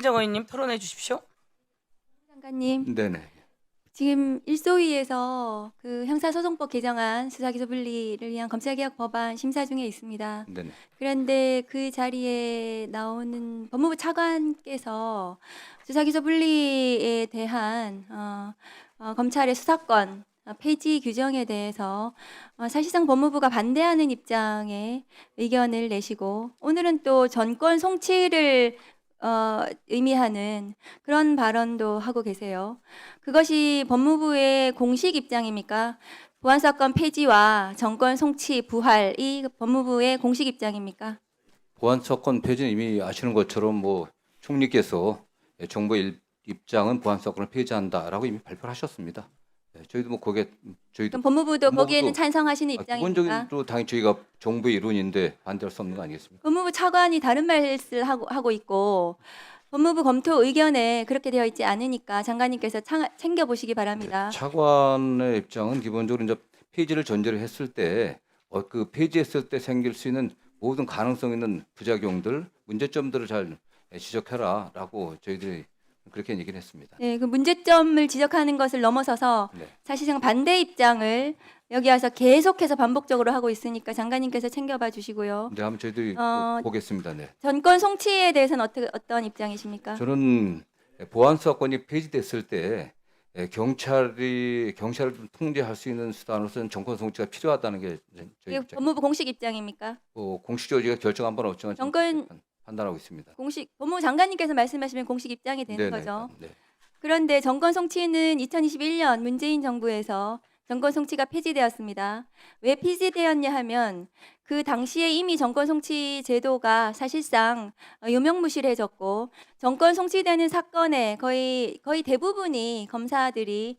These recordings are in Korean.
김정은 의원님 토론해 주십시오. 장관님, 네네. 지금 일소위에서 그 형사소송법 개정안 수사기소 분리를 위한 검찰개혁 법안 심사 중에 있습니다. 네네. 그런데 그 자리에 나오는 법무부 차관께서 수사기소 분리에 대한 검찰의 수사권 폐지 규정에 대해서 사실상 법무부가 반대하는 입장에 의견을 내시고 오늘은 또 전권 송치를 의미하는 그런 발언도 하고 계세요. 그것이 법무부의 공식 입장입니까? 보안사건 폐지와 정권 송치 부활이 법무부의 공식 입장입니까? 보안사건 폐지는 이미 아시는 것처럼 뭐 총리께서 정부의 입장은 보안사건을 폐지한다라고 이미 발표를 하셨습니다. 저희도 뭐 거기에 저희도 그럼 법무부도 거기에는 법무부도 찬성하시는 입장입니까? 기본적으로 당연히 저희가 정부의 일원인데 반대할 수 없는 거 아니겠습니까? 법무부 차관이 다른 말을 하고 있고 법무부 검토 의견에 그렇게 되어 있지 않으니까 장관님께서 챙겨보시기 바랍니다. 차관의 입장은 기본적으로 이제 폐지를 전제로 했을 때 그 폐지했을 때 생길 수 있는 모든 가능성 있는 부작용들, 문제점들을 잘 지적해라라고 저희들이 그렇게 얘기를 했습니다. 네, 그 문제점을 지적하는 것을 넘어서서 네. 사실상 반대 입장을 여기 와서 계속해서 반복적으로 하고 있으니까 장관님께서 챙겨봐 주시고요. 네, 한번 저희들이 보겠습니다. 네. 전권 송치에 대해서는 어떤 입장이십니까? 저는 보안 사건이 폐지됐을 때 경찰을 좀 통제할 수 있는 수단으로서는 정권 송치가 필요하다는 게 저희 이게 입장. 법무부 공식 입장입니까? 공식적으로 저희가 결정한 바는 없지만 정권- 판단하고 있습니다. 법무부 장관님께서 말씀하시면 공식 입장이 되는 네네, 거죠. 네. 그런데 정권 송치는 2021년 문재인 정부에서 정권 송치가 폐지되었습니다. 왜 폐지되었냐 하면 그 당시에 이미 정권 송치 제도가 사실상 유명무실해졌고 정권 송치되는 사건의 거의 대부분이 검사들이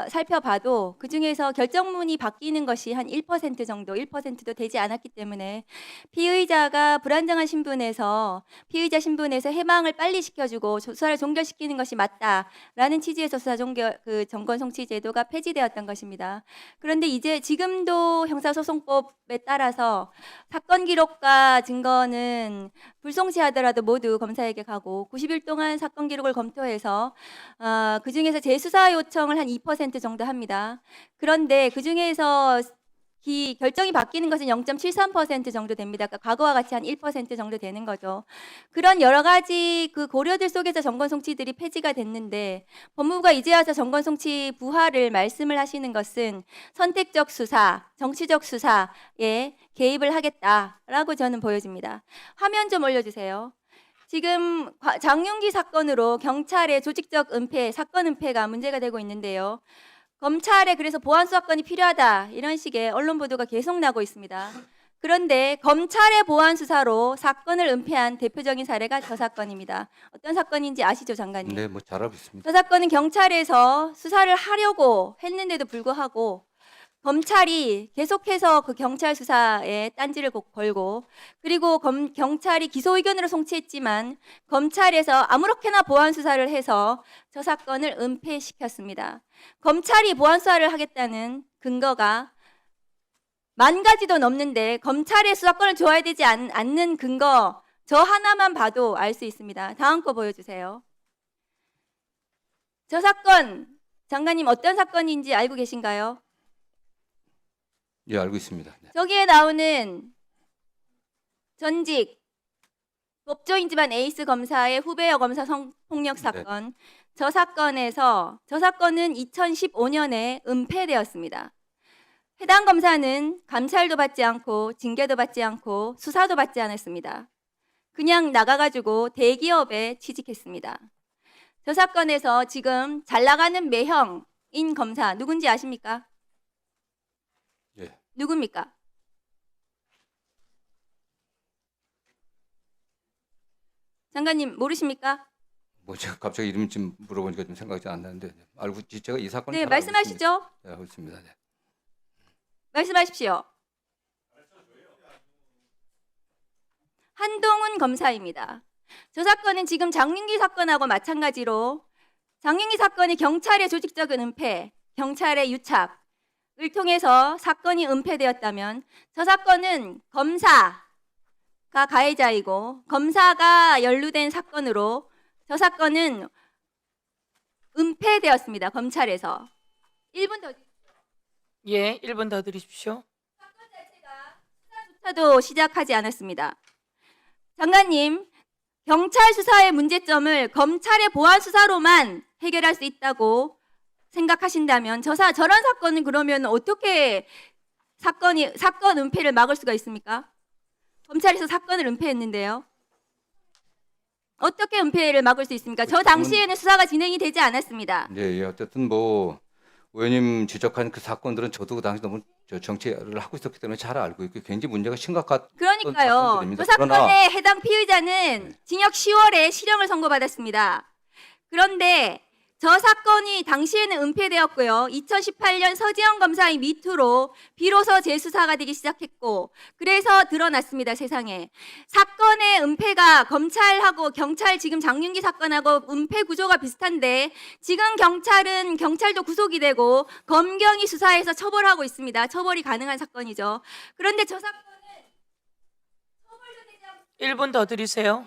살펴봐도 그 중에서 결정문이 바뀌는 것이 한 1% 정도, 1%도 되지 않았기 때문에 피의자가 불안정한 신분에서 피의자 신분에서 해방을 빨리 시켜주고 수사를 종결시키는 것이 맞다라는 취지에서 정권 송치 제도가 폐지되었던 것입니다. 그런데 이제 지금도 형사소송법에 따라서 사건 기록과 증거는 불송치하더라도 모두 검사에게 가고 90일 동안 사건 기록을 검토해서 그 중에서 재수사 요청을 한 2% 정도 합니다. 그런데 그 중에서 결정이 바뀌는 것은 0.73% 정도 됩니다. 그러니까 과거와 같이 한 1% 정도 되는 거죠. 그런 여러 가지 그 고려들 속에서 정권 송치들이 폐지가 됐는데 법무부가 이제 와서 정권 송치 부활을 말씀을 하시는 것은 선택적 수사, 정치적 수사에 개입을 하겠다라고 저는 보여집니다. 화면 좀 올려주세요. 지금 장윤기 사건으로 경찰의 조직적 은폐, 사건 은폐가 문제가 되고 있는데요. 검찰에 그래서 보안 수사권이 필요하다 이런 식의 언론 보도가 계속 나고 있습니다. 그런데 검찰의 보안 수사로 사건을 은폐한 대표적인 사례가 저 사건입니다. 어떤 사건인지 아시죠, 장관님? 네, 뭐 잘 알고 있습니다. 저 사건은 경찰에서 수사를 하려고 했는데도 불구하고 검찰이 계속해서 그 경찰 수사에 딴지를 걸고 그리고 경찰이 기소 의견으로 송치했지만 검찰에서 아무렇게나 보안 수사를 해서 저 사건을 은폐시켰습니다. 검찰이 보안 수사를 하겠다는 근거가 10,000가지도 넘는데 검찰의 수사권을 줘야 되지 않는 근거 저 하나만 봐도 알 수 있습니다. 다음 거 보여주세요. 저 사건 장관님 어떤 사건인지 알고 계신가요? 예, 알고 있습니다. 네. 저기에 나오는 전직 법조인지만 에이스 검사의 후배 여검사 성폭력 사건 저 사건은 2015년에 은폐되었습니다. 해당 검사는 감찰도 받지 않고 징계도 받지 않고 수사도 받지 않았습니다. 그냥 나가가지고 대기업에 취직했습니다. 저 사건에서 지금 잘 나가는 매형인 검사 누군지 아십니까? 예. 누굽니까? 장관님 모르십니까? 뭐 제가 갑자기 이름 좀 물어보니까 좀 생각이 안 나는데 알고 있지. 제가 이 사건 네, 말씀하시죠. 네, 알고 있습니다. 네. 말씀하십시오. 한동훈 검사입니다. 저 사건은 지금 장윤기 사건하고 마찬가지로 장윤기 사건이 경찰의 조직적인 은폐, 경찰의 유착을 통해서 사건이 은폐되었다면 저 사건은 검사가 가해자이고 검사가 연루된 사건으로 저 사건은 은폐되었습니다. 검찰에서. 1분 더. 예, 1분 더 드리십시오. 사건 자체가 수사조차도 시작하지 않았습니다. 장관님, 경찰 수사의 문제점을 검찰의 보안 수사로만 해결할 수 있다고 생각하신다면 저런 사건은 그러면 어떻게 사건 은폐를 막을 수가 있습니까? 검찰에서 사건을 은폐했는데요. 어떻게 은폐를 막을 수 있습니까? 저 당시에는 수사가 진행이 되지 않았습니다. 예, 예. 어쨌든 뭐 의원님 지적한 그 사건들은 저도 그 당시 너무 정치를 하고 있었기 때문에 잘 알고 있고 굉장히 문제가 심각한 그러니까요. 사건들입니다. 저 사건의 그러나 해당 피의자는 징역 10월에 실형을 선고받았습니다. 그런데 저 사건이 당시에는 은폐되었고요. 2018년 서지영 검사의 미투로 비로소 재수사가 되기 시작했고 그래서 드러났습니다. 세상에. 사건의 은폐가 검찰하고 경찰 지금 장윤기 사건하고 은폐 구조가 비슷한데 지금 경찰도 구속이 되고 검경이 수사해서 처벌하고 있습니다. 처벌이 가능한 사건이죠. 그런데 저 사건은 처벌도 되지 않고 1분 더 드리세요.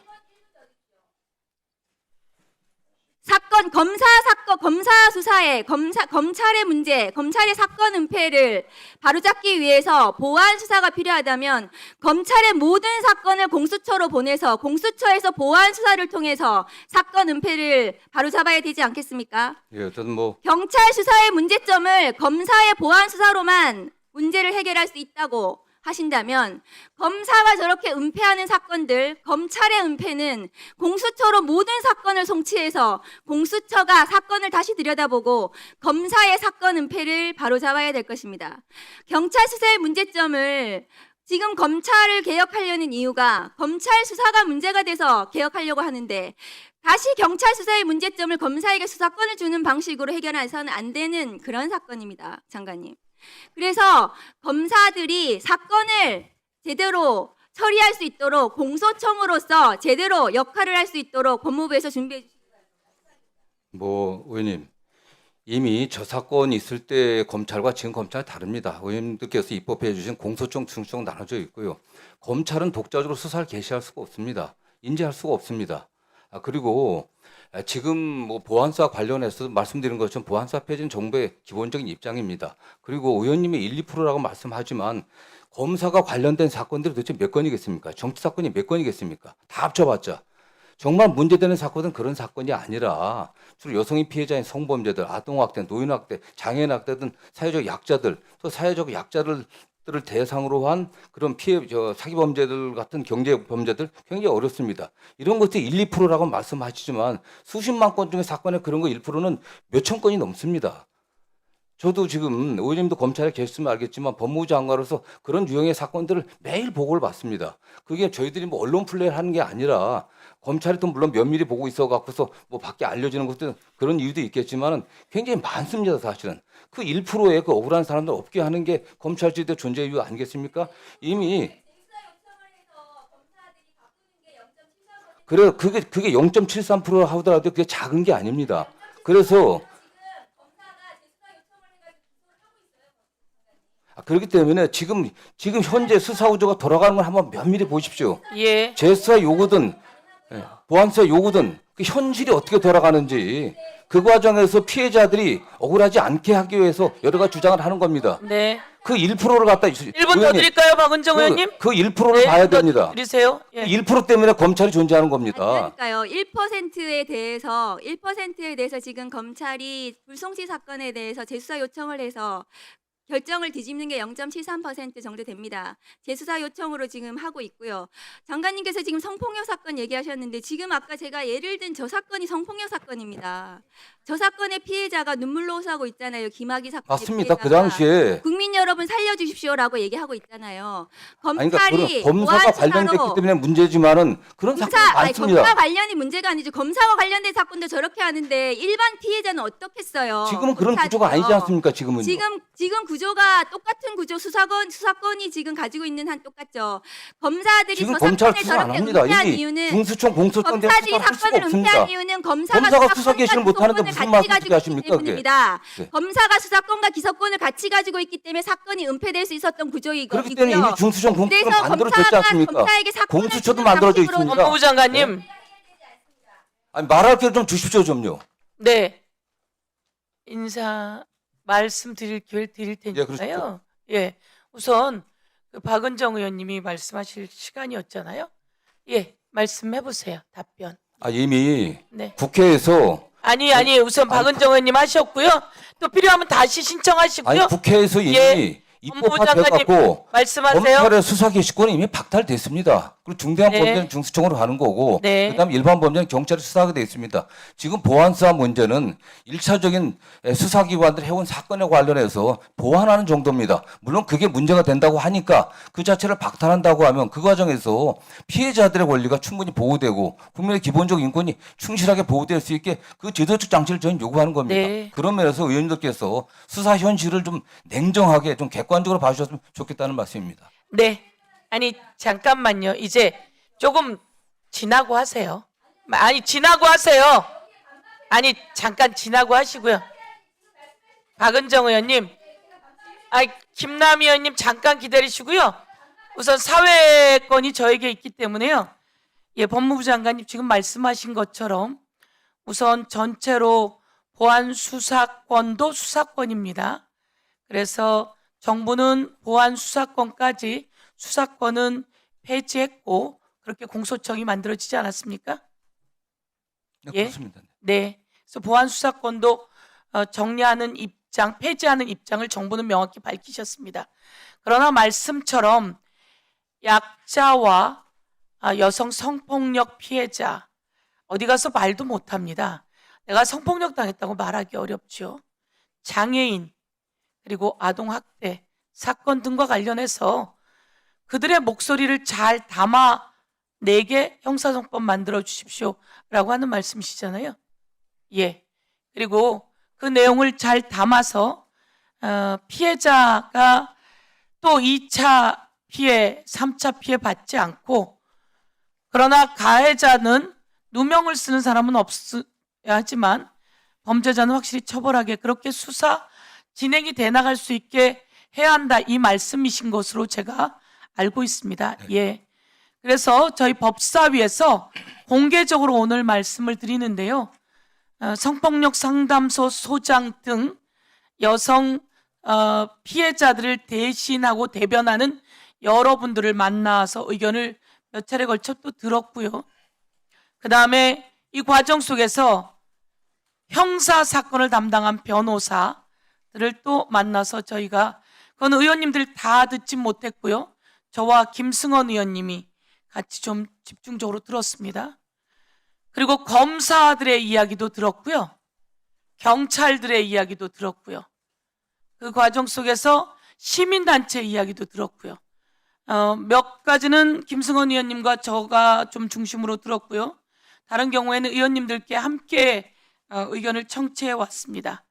검사 수사에 검찰의 문제, 검찰의 사건 은폐를 바로잡기 위해서 보안 수사가 필요하다면 검찰의 모든 사건을 공수처로 보내서 공수처에서 보안 수사를 통해서 사건 은폐를 바로잡아야 되지 않겠습니까? 예, 어쨌든 뭐 경찰 수사의 문제점을 검사의 보안 수사로만 문제를 해결할 수 있다고 하신다면 검사가 저렇게 은폐하는 사건들, 검찰의 은폐는 공수처로 모든 사건을 송치해서 공수처가 사건을 다시 들여다보고 검사의 사건 은폐를 바로잡아야 될 것입니다. 경찰 수사의 문제점을 지금 검찰을 개혁하려는 이유가 검찰 수사가 문제가 돼서 개혁하려고 하는데 다시 경찰 수사의 문제점을 검사에게 수사권을 주는 방식으로 해결해서는 안 되는 그런 사건입니다. 장관님. 그래서 검사들이 사건을 제대로 처리할 수 있도록 공소청으로서 제대로 역할을 할 수 있도록 법무부에서 준비해 주시기 바랍니다. 뭐 의원님 이미 저 사건이 있을 때 검찰과 지금 검찰 다릅니다. 의원님들께서 입법해 주신 공소청, 중수청 나눠져 있고요. 검찰은 독자적으로 수사를 개시할 수가 없습니다. 인지할 수가 없습니다. 그리고 지금 뭐 보안수사 관련해서 말씀드린 것처럼 보안수사 폐지는 정부의 기본적인 입장입니다. 그리고 의원님이 1, 2%라고 말씀하지만 검사가 관련된 사건들이 도대체 몇 건이겠습니까? 정치 사건이 몇 건이겠습니까? 다 합쳐봤자. 정말 문제되는 사건은 그런 사건이 아니라 주로 여성인 피해자인 성범죄들, 아동학대, 노인학대, 장애인학대 등 사회적 약자들, 또 사회적 약자들을 대상으로 한 그런 사기 범죄들 같은 경제 범죄들 굉장히 어렵습니다. 이런 것들이 1, 2%라고 말씀하시지만 수십만 건 중에 사건에 그런 거 1%는 몇천 건이 넘습니다. 저도 지금 의원님도 검찰에 계셨으면 알겠지만 법무부 장관으로서 그런 유형의 사건들을 매일 보고를 받습니다. 그게 저희들이 뭐 언론 플레이를 하는 게 아니라 검찰이 또 물론 면밀히 보고 있어 갖고서 뭐 밖에 알려지는 것도 그런 이유도 있겠지만은 굉장히 많습니다. 사실은 그 1%의 그 억울한 사람들 없게 하는 게 검찰제도의 존재 이유 아니겠습니까? 이미 그래 그게 0.73% 하더라도 그게 작은 게 아닙니다. 그래서 그렇기 때문에 지금 현재 수사 구조가 돌아가는 걸 한번 면밀히 보십시오. 예. 재수사 요구든 보안수사 요구든 그 현실이 어떻게 돌아가는지 그 과정에서 피해자들이 억울하지 않게 하기 위해서 여러 가지 주장을 하는 겁니다. 네. 그 1%를 갖다 1분 더 드릴까요, 박은정 의원님? 그 1%를 봐야 됩니다. 드리세요. 예. 1% 때문에 검찰이 존재하는 겁니다. 그러니까요. 1%에 대해서 지금 검찰이 불송치 사건에 대해서 재수사 요청을 해서 결정을 뒤집는 게 0.73% 정도 됩니다. 재수사 요청으로 지금 하고 있고요. 장관님께서 지금 성폭력 사건 얘기하셨는데 지금 아까 제가 예를 든 저 사건이 성폭력 사건입니다. 저 사건의 피해자가 눈물로 호소하고 있잖아요. 김학의 사건의 맞습니다. 그 피해자가. 당시에 국민 여러분 살려주십시오라고 얘기하고 있잖아요. 그러니까 검찰이 검사가 관련됐기 때문에 문제지만은 그런 사건이 많습니다. 검사 관련이 문제가 아니죠. 검사와 관련된 사건도 저렇게 하는데 일반 피해자는 어떻겠어요? 지금은 그런 구조가 아니지 않습니까? 지금은요. 지금 구조가 똑같은 구조 수사권이 지금 가지고 있는 한 똑같죠. 검사들이 지금 저 검찰 사건을 수사 안 저렇게 합니다. 은폐한 이미 이유는 중수청, 공소청 대한 검사들이 수사를 할 수가 사건을 없습니다. 은폐한 이유는 검사가 검사가 수사 개시를 수사권과 못하는데 기소권을 무슨 같이 말씀 가지고 있기 하십니까, 그게? 때문입니다. 네. 검사가 수사권과 기소권을 같이 가지고 있기 때문에 사건이 은폐될 수 있었던 구조이고요. 그렇기 때문에 이미 중수청, 공소청 그래서 만들어졌지 않습니까? 검사에게 사건을 공수처도 주는 만들어져 방식으로 있습니다. 법무부 장관님. 아니 말할 기회 좀 주십시오 좀요. 네. 인사 말씀드릴 기회를 드릴 테니까요. 그렇죠. 예. 우선 그 박은정 의원님이 말씀하실 시간이었잖아요. 예. 말씀해 보세요. 답변. 아 이미 네. 국회에서 아니 우선 박은정 의원님 하셨고요. 또 필요하면 다시 신청하시고요. 아니 국회에서 이미 예. 입법화 법무부 돼갖고 말씀하세요. 검찰의 수사 개시권이 이미 박탈됐습니다. 그리고 중대한 네. 범죄는 중수청으로 가는 거고, 네. 그다음에 일반 범죄는 경찰이 수사하게 돼 있습니다. 지금 보안 수사 문제는 1차적인 수사기관들 해온 사건에 관련해서 보완하는 정도입니다. 물론 그게 문제가 된다고 하니까 그 자체를 박탈한다고 하면 그 과정에서 피해자들의 권리가 충분히 보호되고 국민의 기본적 인권이 충실하게 보호될 수 있게 그 제도적 장치를 저희는 요구하는 겁니다. 네. 그런 면에서 의원님들께서 수사 현실을 좀 냉정하게 좀 객관적으로 봐주셨으면 좋겠다는 말씀입니다. 네. 아니 잠깐만요. 이제 조금 지나고 하세요. 아니 지나고 하세요. 아니 잠깐 지나고 하시고요. 박은정 의원님, 김남희 의원님 잠깐 기다리시고요. 우선 사회권이 저에게 있기 때문에요. 예, 법무부 장관님 지금 말씀하신 것처럼 우선 전체로 보안 수사권도 수사권입니다. 그래서 정부는 보안 수사권까지 수사권은 폐지했고 그렇게 공소청이 만들어지지 않았습니까? 네, 예? 그렇습니다. 네. 그래서 보안 수사권도 정리하는 입장, 폐지하는 입장을 정부는 명확히 밝히셨습니다. 그러나 말씀처럼 약자와 여성 성폭력 피해자 어디 가서 말도 못합니다. 내가 성폭력 당했다고 말하기 어렵죠. 장애인 그리고 아동학대 사건 등과 관련해서 그들의 목소리를 잘 담아내게 형사소송법 만들어 주십시오라고 하는 말씀이시잖아요. 예. 그리고 그 내용을 잘 담아서 피해자가 또 2차 피해, 3차 피해 받지 않고 그러나 가해자는 누명을 쓰는 사람은 없어야 하지만 범죄자는 확실히 처벌하게 그렇게 수사 진행이 돼 나갈 수 있게 해야 한다 이 말씀이신 것으로 제가 알고 있습니다. 예. 그래서 저희 법사위에서 공개적으로 오늘 말씀을 드리는데요. 성폭력 상담소 소장 등 여성 피해자들을 대신하고 대변하는 여러분들을 만나서 의견을 몇 차례 걸쳐 또 들었고요. 그 다음에 이 과정 속에서 형사 사건을 담당한 변호사들을 또 만나서 저희가 그건 의원님들 다 듣지 못했고요. 저와 김승원 의원님이 같이 좀 집중적으로 들었습니다. 그리고 검사들의 이야기도 들었고요. 경찰들의 이야기도 들었고요. 그 과정 속에서 시민단체 이야기도 들었고요. 몇 가지는 김승원 의원님과 저가 좀 중심으로 들었고요. 다른 경우에는 의원님들께 함께 의견을 청취해 왔습니다.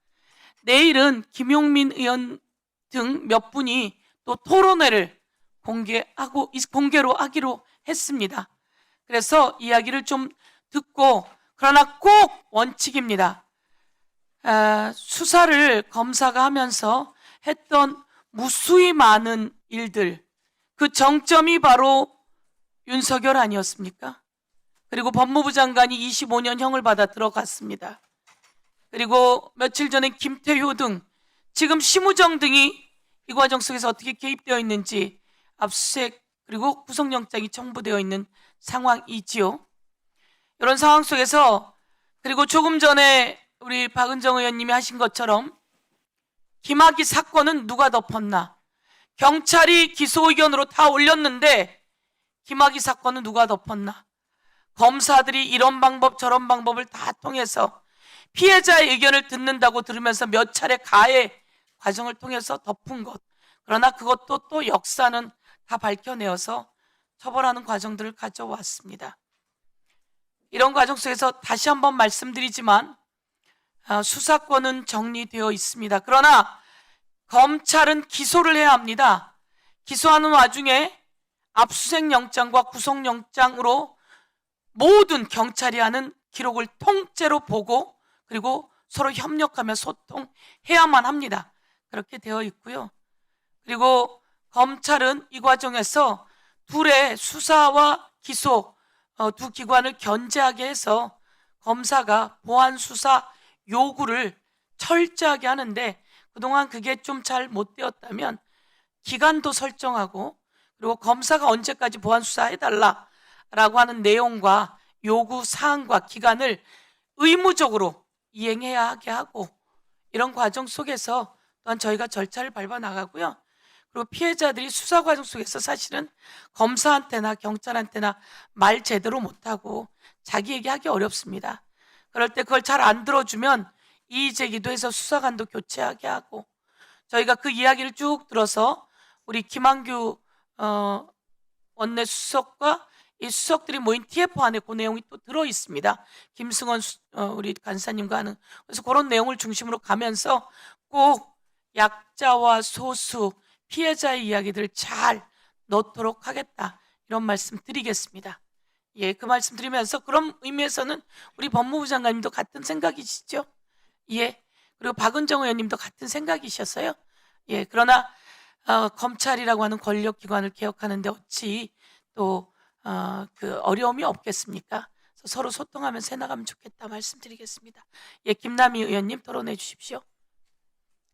내일은 김용민 의원 등 몇 분이 또 토론회를 공개로 하기로 했습니다. 그래서 이야기를 좀 듣고 그러나 꼭 원칙입니다. 수사를 검사가 하면서 했던 무수히 많은 일들 그 정점이 바로 윤석열 아니었습니까? 그리고 법무부 장관이 25년형을 받아 들어갔습니다. 그리고 며칠 전에 김태효 등 지금 심우정 등이 이 과정 속에서 어떻게 개입되어 있는지 압수수색 그리고 구속영장이 청구되어 있는 상황이지요. 이런 상황 속에서 그리고 조금 전에 우리 박은정 의원님이 하신 것처럼 김학의 사건은 누가 덮었나? 경찰이 기소 의견으로 다 올렸는데 김학의 사건은 누가 덮었나? 검사들이 이런 방법 저런 방법을 다 통해서 피해자의 의견을 듣는다고 들으면서 몇 차례 가해 과정을 통해서 덮은 것. 그러나 그것도 또 역사는 다 밝혀내어서 처벌하는 과정들을 가져왔습니다. 이런 과정 속에서 다시 한번 말씀드리지만 수사권은 정리되어 있습니다. 그러나 검찰은 기소를 해야 합니다. 기소하는 와중에 압수수색 영장과 구속영장으로 모든 경찰이 하는 기록을 통째로 보고 그리고 서로 협력하며 소통해야만 합니다. 그렇게 되어 있고요. 그리고 검찰은 이 과정에서 둘의 수사와 기소 두 기관을 견제하게 해서 검사가 보안 수사 요구를 철저하게 하는데 그동안 그게 좀 잘 못 되었다면 기간도 설정하고 그리고 검사가 언제까지 보안 수사해달라라고 하는 내용과 요구 사항과 기간을 의무적으로 이행해야 하게 하고 이런 과정 속에서 또한 저희가 절차를 밟아 나가고요. 그리고 피해자들이 수사 과정 속에서 사실은 검사한테나 경찰한테나 말 제대로 못하고 자기 얘기하기 어렵습니다. 그럴 때 그걸 잘 안 들어주면 이의 제기도 해서 수사관도 교체하게 하고 저희가 그 이야기를 쭉 들어서 우리 김한규 원내 수석과 이 수석들이 모인 TF 안에 그 내용이 또 들어 있습니다. 김승원 우리 간사님과 하는 그래서 그런 내용을 중심으로 가면서 꼭 약자와 소수 피해자의 이야기들을 잘 넣도록 하겠다 이런 말씀 드리겠습니다. 예, 그 말씀 드리면서 그런 의미에서는 우리 법무부 장관님도 같은 생각이시죠? 예, 그리고 박은정 의원님도 같은 생각이셨어요. 예, 그러나 검찰이라고 하는 권력기관을 개혁하는데 어찌 또 그 어려움이 없겠습니까? 그래서 서로 소통하면서 해나가면 좋겠다 말씀드리겠습니다. 예, 김남희 의원님 토론해 주십시오.